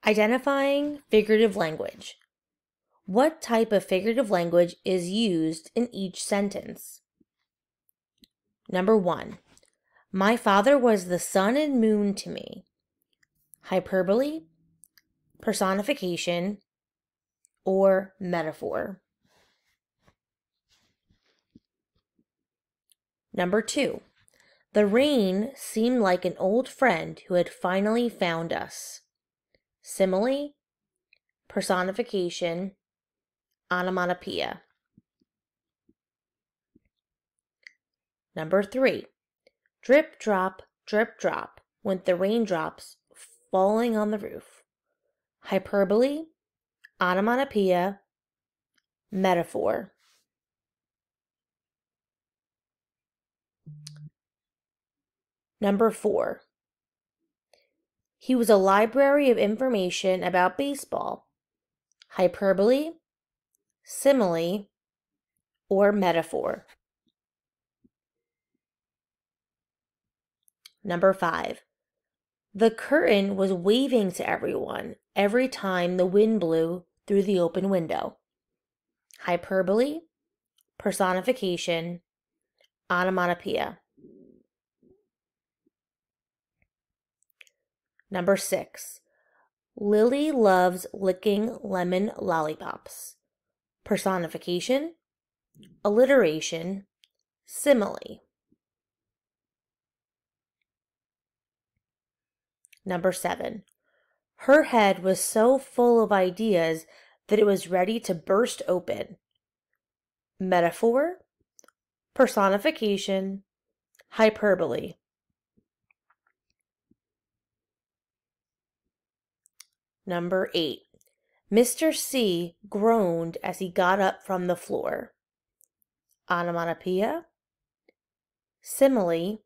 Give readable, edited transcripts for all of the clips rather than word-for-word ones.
Identifying figurative language. What type of figurative language is used in each sentence? Number 1. My father was the sun and moon to me. Hyperbole, personification, or metaphor. Number 2. The rain seemed like an old friend who had finally found us. Simile, personification, onomatopoeia. Number 3. Drip, drop, went the raindrops falling on the roof. Hyperbole, onomatopoeia, metaphor. Number 4. He was a library of information about baseball. Hyperbole, simile, or metaphor. Number 5. The curtain was waving to everyone every time the wind blew through the open window. Hyperbole, personification, onomatopoeia. Number 6. Lily loves licking lemon lollipops. Personification, alliteration, simile. Number 7. Her head was so full of ideas that it was ready to burst open. Metaphor, personification, hyperbole. Number 8. Mr. C groaned as he got up from the floor. Onomatopoeia, simile,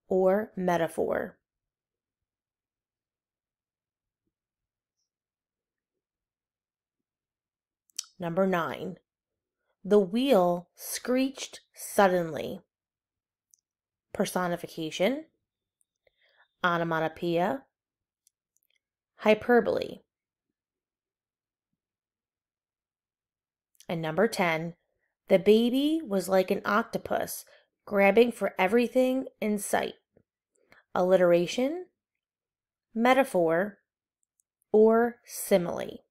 or metaphor. Number 9. The wheel screeched suddenly. Personification, onomatopoeia, hyperbole. And number 10. The baby was like an octopus grabbing for everything in sight. Alliteration, metaphor, or simile.